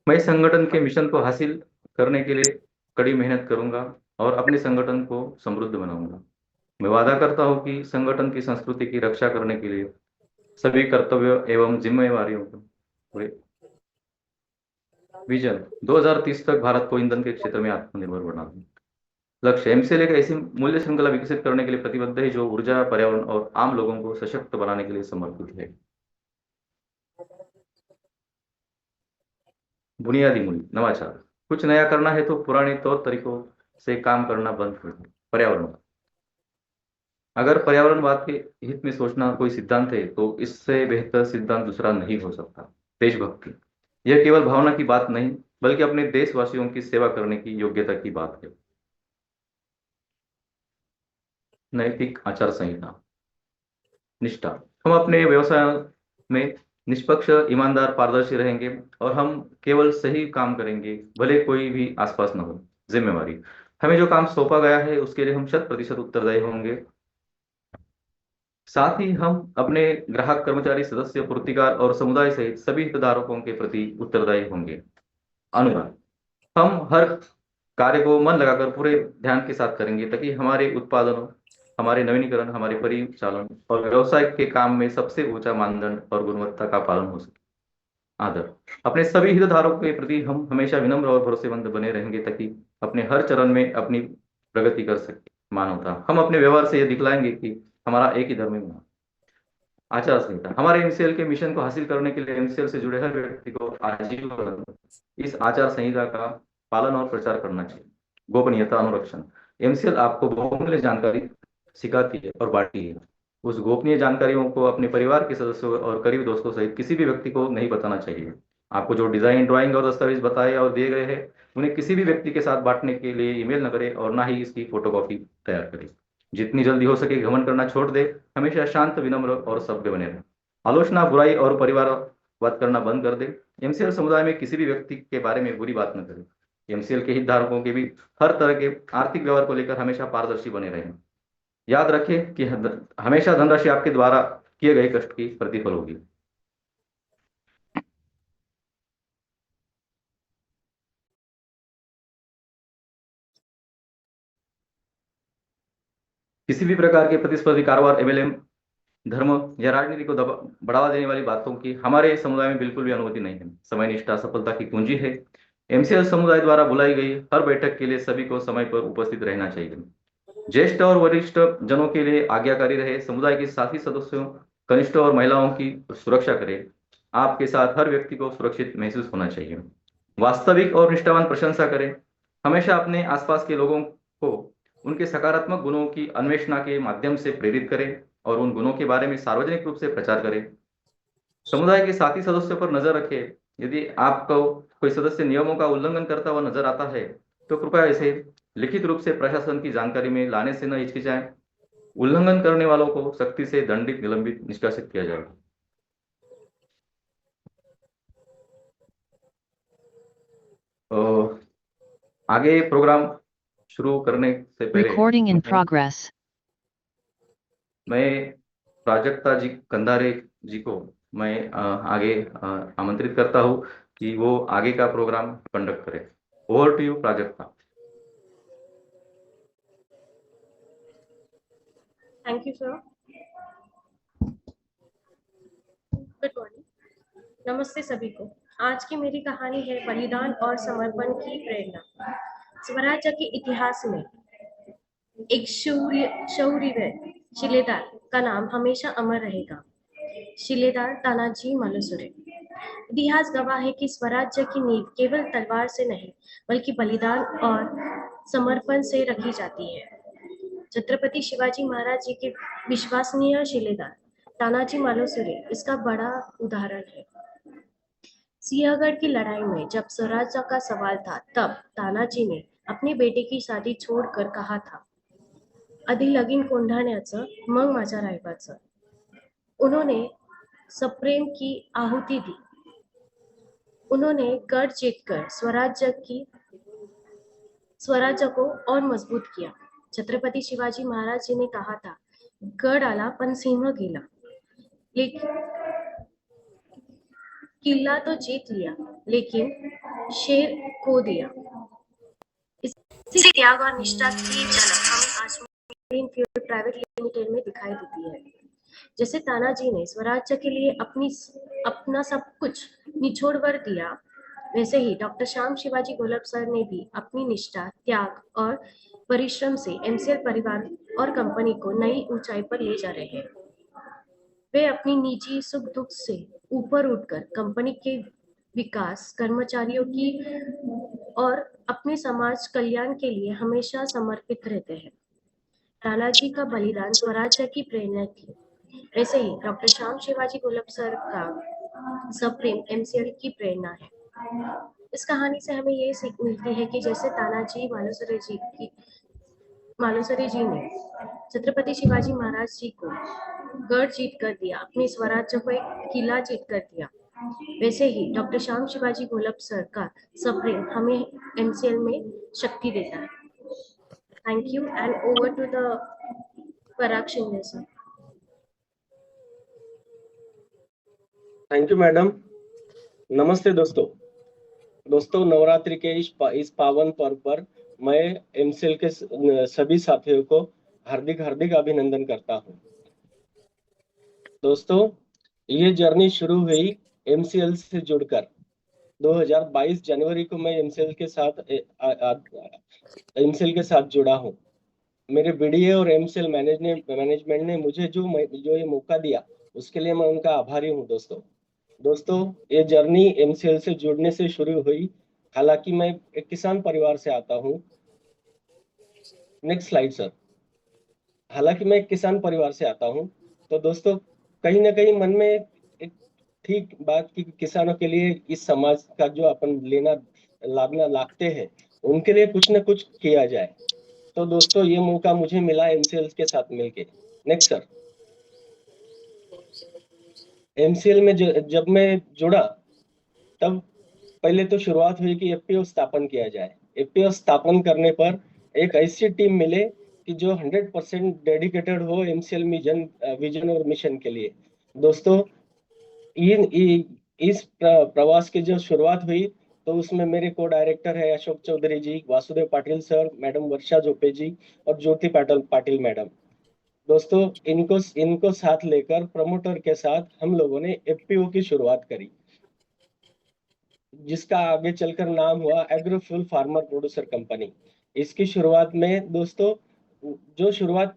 मैं इस संगठन के मिशन को हासिल करने के लिए कड़ी मेहनत करूंगा और अपने संगठन को समृद्ध बनाऊंगा। मैं वादा करता हूं कि संगठन की संस्कृति की रक्षा करने के लिए सभी कर्तव्य एवं जिम्मेवारियों को पूरे विजन 2030 तक भारत को ईंधन के क्षेत्र में आत्मनिर्भर बनाना। लक्ष्य एमसीएल एक ऐसी मूल्य श्रृंखला विकसित करने के लिए प्रतिबद्ध है जो ऊर्जा, पर्यावरण और आम लोगों को सशक्त बनाने के लिए समर्पित है। बुनियादी मूल्य नवाचार, कुछ नया करना है तो पुराने तौर तरीकों से काम करना बंद कर दो। पर्यावरण, अगर पर्यावरणवाद के हित में सोचना कोई सिद्धांत है तो इससे बेहतर सिद्धांत दूसरा नहीं हो सकता। देशभक्ति, यह केवल भावना की बात नहीं बल्कि अपने देशवासियों की सेवा करने की योग्यता की बात है। नैतिक आचार संहिता, निष्ठा, हम अपने व्यवसाय में निष्पक्ष, ईमानदार, पारदर्शी रहेंगे और हम केवल सही काम करेंगे भले कोई भी आसपास न हो। जिम्मेवारी, हमें जो काम सौंपा गया है उसके लिए हम 100% उत्तरदायी होंगे। साथ ही हम अपने ग्राहक, कर्मचारी, सदस्य, पूर्तिकार और समुदाय सहित सभी हितधारकों के प्रति उत्तरदायी होंगे। अनुराग, हम हर कार्य को मन लगाकर पूरे ध्यान के साथ करेंगे ताकि हमारे उत्पादनों, हमारे नवीनीकरण, हमारे परिचालन और व्यवसाय के काम में सबसे ऊंचा मानदंड और गुणवत्ता का पालन हो सके। आदर, अपने सभी हितधारकों के प्रति हम हमेशा विनम्र और भरोसेमंद बने रहेंगे ताकि अपने हर चरण में अपनी प्रगति कर सके। मानवता, हम अपने व्यवहार से यह दिखलाएंगे कि हमारा एक ही धर्म है। आचार संहिता, हमारे एमसीएल के मिशन को हासिल करने के लिए एमसीएल से जुड़े हर व्यक्ति को आजीवन इस आचार संहिता का पालन और प्रचार करना चाहिए। गोपनीयता अनुरक्षण, एमसीएल आपको बहुमूल्य जानकारी सिखाती है और बांटती है। उस गोपनीय जानकारियों को अपने परिवार के सदस्यों और करीबी दोस्तों सहित किसी भी व्यक्ति को नहीं बताना चाहिए। आपको जो डिजाइन, ड्राइंग और दस्तावेज बताए और दिए गए हैं उन्हें किसी भी व्यक्ति के साथ बांटने के लिए ईमेल न करें और ना ही इसकी फोटोकॉपी तैयार करें। जितनी जल्दी हो सके घमंड करना छोड़ दे, हमेशा शांत, विनम्र और सभ्य बने रहे। आलोचना, बुराई और परिवारवाद करना बंद कर दे। एमसीएल समुदाय में किसी भी व्यक्ति के बारे में बुरी बात न करें। एमसीएल के हितधारकों के भी हर तरह के आर्थिक व्यवहार को लेकर हमेशा पारदर्शी बने रहें। याद रखें कि हमेशा धनराशि आपके द्वारा किए गए कष्ट की प्रतिफल होगी। किसी भी प्रकार के प्रतिस्पर्धी कारोबार, एमएलएम, धर्म या राजनीति को बढ़ावा देने वाली बातों की हमारे समुदाय में बिल्कुल भी अनुमति नहीं है। समय निष्ठा सफलता की कुंजी है। एमसीएल समुदाय द्वारा बुलाई गई हर बैठक के लिए सभी को समय पर उपस्थित रहना चाहिए। ज्येष्ठ और वरिष्ठ जनों के लिए आज्ञाकारी रहे। समुदाय के साथी सदस्यों, कनिष्ठ और महिलाओं की सुरक्षा करें। आपके साथ हर व्यक्ति को सुरक्षित महसूस होना चाहिए। वास्तविक और निष्ठावान प्रशंसा करें। हमेशा अपने आसपास के लोगों को उनके सकारात्मक गुणों की अन्वेषणा के माध्यम से प्रेरित करें और उन गुणों के बारे में सार्वजनिक रूप से प्रचार करें। समुदाय के साथी सदस्यों पर नजर रखें। यदि आपको कोई सदस्य नियमों का उल्लंघन करता हुआ नजर आता है तो कृपया इसे लिखित रूप से प्रशासन की जानकारी में लाने से न हिचकिचाएं। उल्लंघन करने वालों को सख्ती से दंडित, निलंबित, निष्कासित किया जाएगा। तो आगे प्रोग्राम शुरू करने से पहले Recording in progress. मैं प्राजक्ता जी कंधारे जी को मैं आगे आमंत्रित करता हूँ कि वो आगे का प्रोग्राम कंडक्ट करें। Over to you Prajakta. Thank you sir. Good morning. नमस्ते सभी को। आज की मेरी कहानी है बलिदान और समर्पण की प्रेरणा। स्वराज्य के इतिहास में एक शौर्य शिलेदार का नाम हमेशा अमर रहेगा। शिलेदार तानाजी मालुसरे। इतिहास गवाह है कि स्वराज्य की नींव केवल तलवार से नहीं बल्कि बलिदान और समर्पण से रखी जाती है। छत्रपति शिवाजी महाराज जी के विश्वसनीय शिलेदार तानाजी मालुसरे इसका बड़ा उदाहरण है। सिंहगढ़ की लड़ाई में जब स्वराज्य का सवाल था तब तानाजी ने अपने बेटे की शादी छोड़कर कहा था, आधी लगीन कोंढाण्याचं मग माझ्या रायबाचं। उन्होंने सप्रेम की आहुति दी। उन्होंने गढ़ जीतकर स्वराज्य को और मजबूत किया। छत्रपति शिवाजी महाराज जी ने कहा था, गढ़ आला पण सिंह गेला। लेकिन किला तो जीत लिया लेकिन शेर खो दिया। इसी त्याग और निष्ठा की झलक हमें आज ग्रीनफील्ड प्राइवेट लिमिटेड में दिखाई देती है। जैसे तानाजी ने स्वराज्य के लिए अपना सब कुछ निछोड़ दिया, वैसे ही डॉक्टर श्याम शिवाजी गोलब सर ने भी अपनी निष्ठा, त्याग और परिश्रम से एमसीएल परिवार और कंपनी को नई ऊंचाई पर ले जा रहे हैं। वे अपनी निजी सुख दुख से ऊपर उठकर कंपनी के विकास, कर्मचारियों की और अपने समाज कल्याण के लिए हमेशा समर्पित रहते हैं। तानाजी का बलिदान स्वराज्य की प्रेरणा थी, वैसे ही डॉक्टर श्याम शिवाजी गोलब सर का सप्रेम एमसीएल की प्रेरणा है। इस कहानी से हमें ये सीख मिलती है कि जैसे तानाजी मालुसरे जी ने छत्रपति शिवाजी महाराज जी को गढ़ जीत कर दिया, अपने स्वराज्य को एक किला जीत कर दिया, वैसे ही डॉक्टर श्याम शिवाजी गोलब सर का सप्रेम हमें एमसीएल में शक्ति देता है। Thank you and over to the Parag Shinde sir. Thank you madam. नमस्ते दोस्तों नवरात्रि के इस पावन पर्व पर मैं एमसीएल के सभी साथियों को हार्दिक अभिनंदन करता हूं। दोस्तों ये जर्नी शुरू हुई एमसीएल से जुड़कर 2022 जनवरी को मैं एमसीएल के साथ जुड़ा हूं। मेरे बीडीए और एमसीएल मैनेजमेंट ने मुझे जो ये मौका दिया उसके लिए मैं उनका आभारी हूं। दोस्तों ये जर्नी एमसीएल से जुड़ने से शुरू हुई। हालांकि मैं एक किसान परिवार से आता हूं। Next slide sir. हालांकि मैं एक किसान परिवार से आता हूं, तो दोस्तों कहीं ना कहीं मन में एक ठीक बात कि किसानों के लिए इस समाज का जो अपन लाभना लागते हैं उनके लिए कुछ ना कुछ किया जाए। तो दोस्तों ये मौका मुझे मिला एमसीएल के साथ मिलके। Next sir. एमसीएल में जब मैं जुड़ा तब पहले तो शुरुआत हुई कि एफपीओ स्थापन किया जाए। एफपीओ स्थापन करने पर एक ऐसी टीम मिले कि जो 100% डेडिकेटेड हो एमसीएल विजन और मिशन के लिए। दोस्तों इस प्रवास की जो शुरुआत हुई तो उसमें मेरे को डायरेक्टर है अशोक चौधरी जी, वासुदेव पाटिल सर, मैडम वर्षा झोपे जी और ज्योति पाटिल मैडम। दोस्तों इनको साथ लेकर प्रमोटर के साथ हम लोगों ने एफपीओ की शुरुआत करी, जिसका आगे चलकर नाम हुआ एग्रोफ्यूल फार्मर प्रोड्यूसर कंपनी। इसकी शुरुआत में दोस्तों जो शुरुआत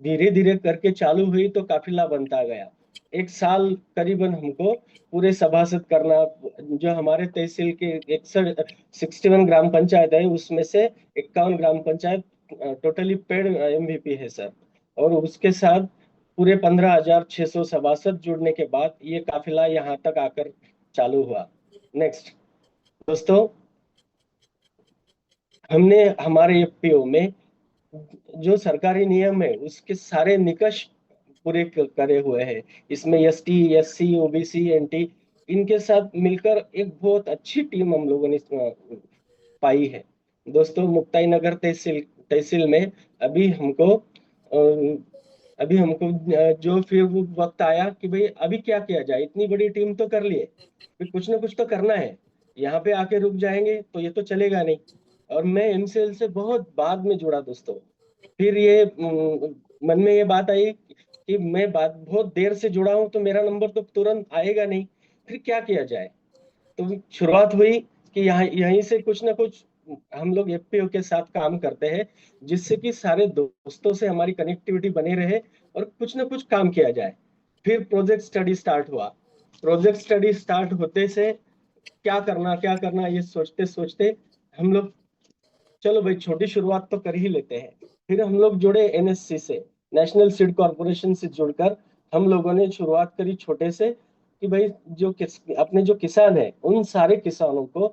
धीरे धीरे करके चालू हुई तो काफिला बनता गया। एक साल करीबन हमको पूरे सभासद करना, जो हमारे तहसील के 61 ग्राम पंचायत है उसमें से 51 ग्राम पंचायत टोटली पेड एमवीपी है सर। और उसके साथ पूरे 15,600 सभासद जुड़ने के बाद ये काफिला यहाँ तक आकर चालू हुआ। नेक्स्ट दोस्तों, हमने हमारे एफपीओ में जो सरकारी नियम है उसके सारे निकष पूरे करे हुए हैं। इसमें एसटी, एससी, ओबीसी, एनटी इनके साथ मिलकर एक बहुत अच्छी टीम हम लोगों ने पाई है। दोस्तों मुक्ताई नगर तहसील में अभी हमको जो फिर वो वक्त आया कि भाई अभी क्या किया जाए, इतनी बड़ी टीम तो कर लिए, फिर कुछ ना कुछ तो करना है। यहाँ पे आके रुक जाएंगे तो ये तो चलेगा नहीं। और मैं एमसीएल से बहुत बाद में जुड़ा दोस्तों। फिर ये मन में ये बात आई कि मैं बहुत देर से जुड़ा हूं तो मेरा नंबर तो तुरंत आएगा नहीं, फिर क्या किया जाए। तो शुरुआत हुई कि यहीं से कुछ ना कुछ हम लोग एफपीओ के साथ काम करते हैं, जिससे कि सारे दोस्तों से हमारी कनेक्टिविटी बनी रहे और कुछ ना कुछ काम किया जाए। फिर प्रोजेक्ट स्टडी स्टार्ट हुआ। प्रोजेक्ट स्टडी स्टार्ट होते से क्या करना ये सोचते सोचते हम लोग चलो भाई छोटी शुरुआत तो कर ही लेते हैं। फिर हम लोग जुड़े एनएससी से, नेशनल सीड कॉर्पोरेशन से जुड़कर हम लोगों ने शुरुआत करी छोटे से कि भाई अपने जो किसान है उन सारे किसानों को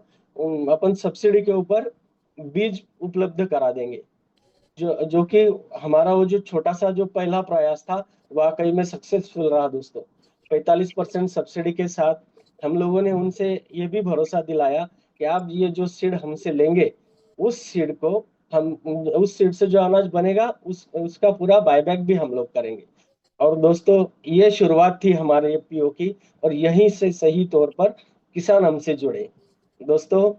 अपन सब्सिडी के ऊपर बीज उपलब्ध करा देंगे। जो कि हमारा वो जो छोटा सा जो पहला प्रयास था वाकई में सक्सेसफुल रहा दोस्तों। 45% सब्सिडी के साथ हम लोगों ने उनसे ये भी भरोसा दिलाया कि आप ये जो सीड हमसे लेंगे उस सीड से जो अनाज बनेगा उसका पूरा बायबैक भी हम लोग करेंगे। और दोस्तों ये शुरुआत थी हमारे एफपीओ की और यहीं से सही तौर पर किसान हमसे जुड़े। दोस्तों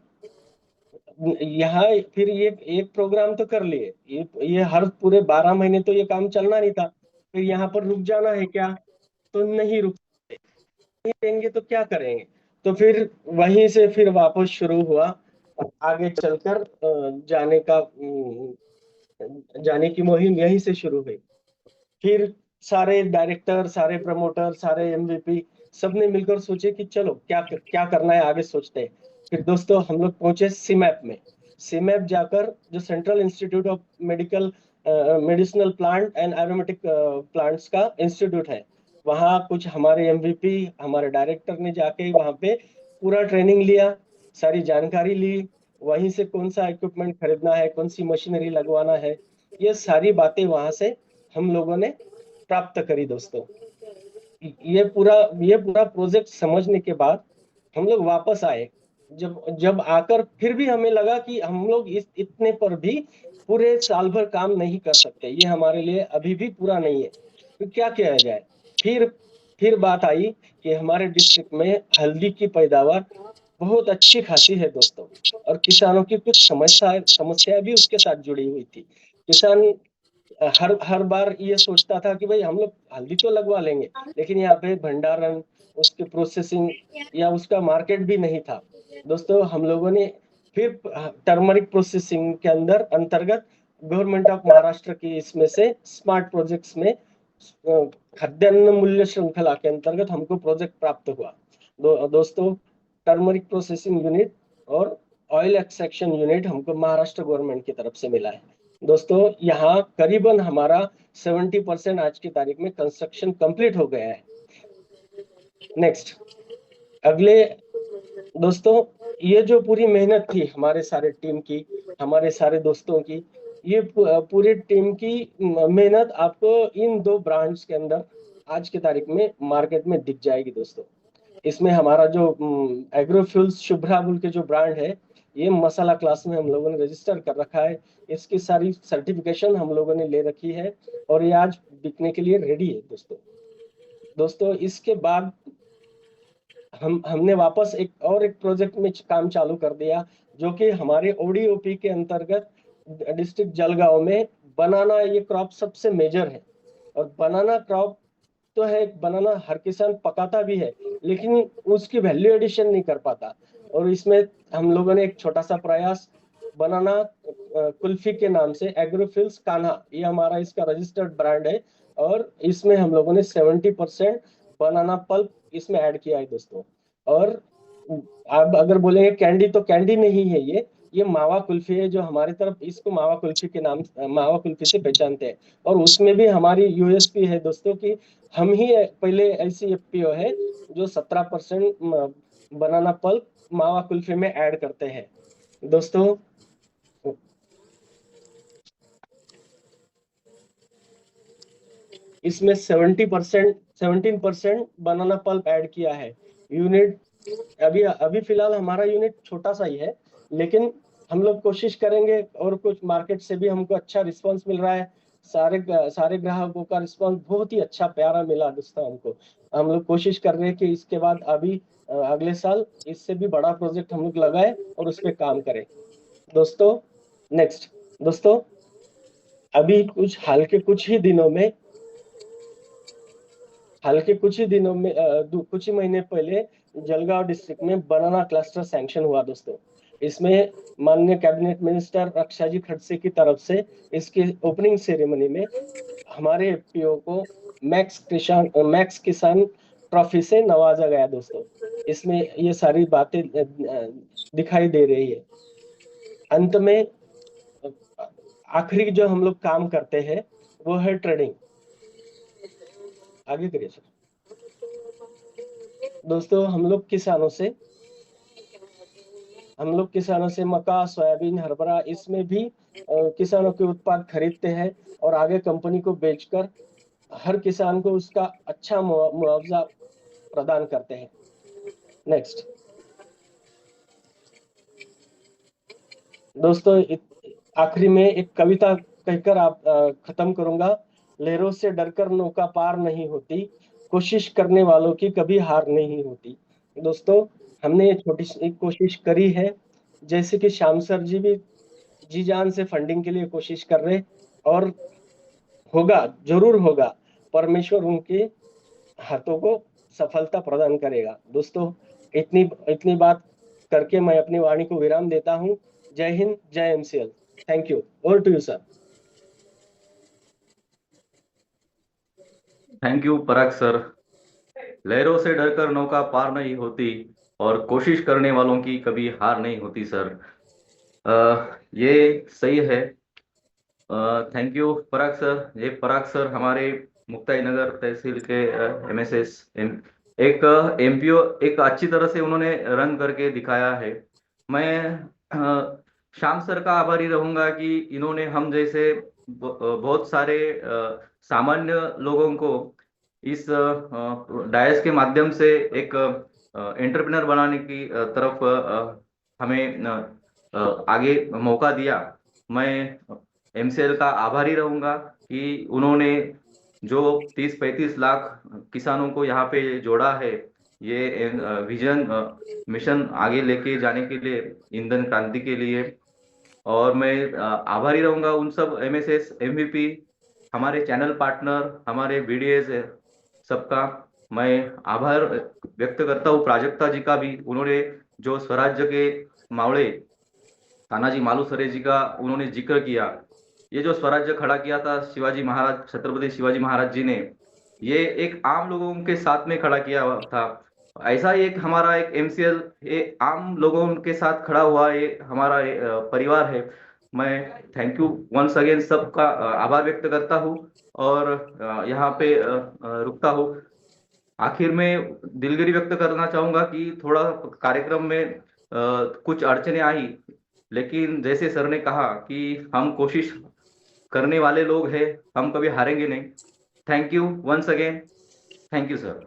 यहाँ फिर ये एक प्रोग्राम तो कर लिए, ये हर पूरे 12 महीने तो ये काम चलना नहीं था। फिर यहाँ पर रुक जाना है क्या? तो नहीं रुक देंगे तो क्या करेंगे? तो फिर वहीं से फिर वापस शुरू हुआ, आगे चलकर जाने की मुहिम यहीं से शुरू हुई। फिर सारे डायरेक्टर, सारे प्रमोटर, सारे एमवीपी सबने मिलकर सोचे कि चलो क्या करना है, आगे सोचते हैं। फिर दोस्तों हम लोग पहुंचे सीमैप में। सीमैप जाकर, जो central institute of medicinal plant and aromatic plants का इंस्टीट्यूट है, वहाँ कुछ हमारे एमवीपी, हमारे डायरेक्टर ने जाके वहाँ पे पूरा ट्रेनिंग लिया, सारी जानकारी ली। वहीं से कौन सा इक्विपमेंट खरीदना है, कौन सी मशीनरी लगवाना है, ये सारी बातें वहां से हम लोगों ने प्राप्त करी दोस्तों। ये पूरा प्रोजेक्ट समझने के बाद हम लोग वापस आए। जब जब आकर फिर भी हमें लगा कि हम लोग इतने पर भी पूरे साल भर काम नहीं कर सकते, ये हमारे लिए अभी भी पूरा नहीं है, तो क्या किया जाए? फिर फिर बात आई कि हमारे डिस्ट्रिक्ट में हल्दी की पैदावार बहुत अच्छी खासी है दोस्तों, और किसानों की कुछ समस्या भी उसके साथ जुड़ी हुई थी। किसान हर हर बार ये सोचता था कि भाई हम लोग हल्दी तो लगवा लेंगे, लेकिन यहाँ पे भंडारण, उसके प्रोसेसिंग या उसका मार्केट भी नहीं था। दोस्तों हम लोगों ने फिर टर्मरिक प्रोसेसिंग के अंतर्गत गवर्नमेंट ऑफ महाराष्ट्र की इसमें से स्मार्ट प्रोजेक्ट्स में खाद्यान्न मूल्य श्रृंखला के अंतर्गत हमको प्रोजेक्ट प्राप्त हुआ। दोस्तों टर्मरिक प्रोसेसिंग यूनिट और ऑयल एक्सट्रैक्शन यूनिट हमको महाराष्ट्र गवर्नमेंट की तरफ से मिला है। दोस्तों यहाँ करीबन हमारा 70% आज की तारीख में कंस्ट्रक्शन कंप्लीट हो गया है। नेक्स्ट, अगले दोस्तों, ये जो पूरी मेहनत थी हमारे सारे टीम की, हमारे सारे दोस्तों की, ये पूरी टीम की मेहनत आपको इन 2 ब्रांड्स के अंदर आज की तारीख में मार्केट में दिख जाएगी दोस्तों। इसमें हमारा जो एग्रोफ्यूल्स शुभ्रा बुल के जो ब्रांड है, ये मसाला क्लास में हम लोगों ने रजिस्टर कर रखा है। इसकी सारी सर्टिफिकेशन हम लोगों ने ले रखी है और ये आज बिकने के लिए रेडी है दोस्तों। इसके बाद हमने वापस एक प्रोजेक्ट में काम चालू कर दिया, जो कि हमारे ओडीओपी के अंतर्गत डिस्ट्रिक्ट जलगांव में बनाना, ये क्रॉप सबसे मेजर है। और बनाना क्रॉप तो है, बनाना हर किसान पकाता भी है, लेकिन उसकी वैल्यू एडिशन नहीं कर पाता। और इसमें हम लोगों ने एक छोटा सा प्रयास, बनाना कुल्फी के नाम से एग्रोफिल्स कान्हा, ये हमारा इसका रजिस्टर्ड ब्रांड है, और इसमें हम लोगों ने 70% बनाना पल्प इसमें ऐड किया है दोस्तों। और आप अगर बोलेंगे कैंडी, तो कैंडी नहीं है ये मावा कुल्फी है, जो हमारी तरफ इसको मावा कुल्फी के नाम, मावा कुल्फी से पहचानते हैं। और उसमें भी हमारी यूएसपी है दोस्तों कि हम ही पहले ऐसी एफपीओ है जो 17% बनाना पल्प मावा कुल्फी में ऐड करते हैं दोस्तों। इसमें 17% बनाना पल्प ऐड किया है। यूनिट अभी फिलहाल हमारा यूनिट छोटा सा ही है, लेकिन हम लोग कोशिश करेंगे, और कुछ मार्केट से भी हमको अच्छा रिस्पांस मिल रहा है। सारे ग्राहकों का रिस्पांस बहुत ही अच्छा प्यारा मिला दोस्तों हमको। हम लोग कोशिश कर रहे हैं कि इसके बाद अभी अगले साल इससे भी बड़ा प्रोजेक्ट हम लोग लगाए और उस पर काम करें दोस्तों। नेक्स्ट दोस्तों, अभी कुछ ही दिनों में कुछ ही महीने पहले जलगांव डिस्ट्रिक्ट में बनाना क्लस्टर सैंक्शन हुआ दोस्तों। इसमें माननीय कैबिनेट मिनिस्टर रक्षा जी खड़से की तरफ से इसकी ओपनिंग सेरेमनी में हमारे एफपीओ को मैक्स किसान ट्रॉफी से नवाजा गया दोस्तों। इसमें ये सारी बातें दिखाई दे रही है। अंत में आखिरी जो हम लोग काम करते हैं वो है ट्रेडिंग। आगे करिए सर। दोस्तों हम लोग किसानों से मक्का, सोयाबीन, हरभरा, इसमें भी किसानों के उत्पाद खरीदते हैं और आगे कंपनी को बेचकर हर किसान को उसका अच्छा मुआवजा प्रदान करते हैं। नेक्स्ट दोस्तों, आखिरी में एक कविता कहकर आप खत्म करूंगा। लहरों से डरकर नौका पार नहीं होती, कोशिश करने वालों की कभी हार नहीं होती। दोस्तों हमने ये छोटी सी कोशिश करी है, जैसे कि श्याम सर जी भी जी जान से फंडिंग के लिए कोशिश कर रहे, और होगा, जरूर होगा। परमेश्वर उनके हाथों को सफलता प्रदान करेगा। दोस्तों, इतनी इतनी बात करके मैं अपनी वाणी को विराम देता हूँ। जय हिंद, जय MCL. Thank you. Over to you sir. Thank you Parag sir. लहरों से डरकर नौका पार नहीं होती और कोशिश करने वालों की कभी हार नहीं होती सर। ये सही है। Thank you Parag sir. ये पराग सर हमारे मुक्ताई नगर तहसील के एमएसएस एक एमपीओ एक अच्छी तरह से उन्होंने रन करके दिखाया है। मैं श्याम सर का आभारी रहूंगा कि इन्होंने हम जैसे बहुत सारे सामान्य लोगों को इस डायस के माध्यम से एक एंटरप्रेन्योर बनाने की तरफ हमें आगे मौका दिया। मैं एमसीएल का आभारी रहूंगा कि उन्होंने जो 30-35 लाख किसानों को यहाँ पे जोड़ा है, ये विजन मिशन आगे लेके जाने के लिए, ईंधन क्रांति के लिए। और मैं आभारी रहूंगा उन सब एमएसएस एमवीपी, हमारे चैनल पार्टनर, हमारे बीडीएस सबका मैं आभार व्यक्त करता हूँ। प्राजक्ता जी का भी, उन्होंने जो स्वराज्य के मावड़े तानाजी मालुसरे जी का उन्होंने जिक्र किया। ये जो स्वराज्य खड़ा किया था शिवाजी महाराज, छत्रपति शिवाजी महाराज जी ने, ये एक आम लोगों के साथ में खड़ा किया हुआ था। ऐसा ही एक हमारा एक एमसीएल ये आम लोगों के साथ खड़ा हुआ ये हमारा परिवार है। मैं थैंक यू वंस अगेन सबका आभार व्यक्त करता हूँ और यहाँ पे रुकता हूँ। आखिर में दिलगिरी व्यक्त करना चाहूंगा कि थोड़ा कार्यक्रम में कुछ अड़चने आई, लेकिन जैसे सर ने कहा कि हम कोशिश करने वाले लोग हैं, हम कभी हारेंगे नहीं। Thank you once again. Thank you sir.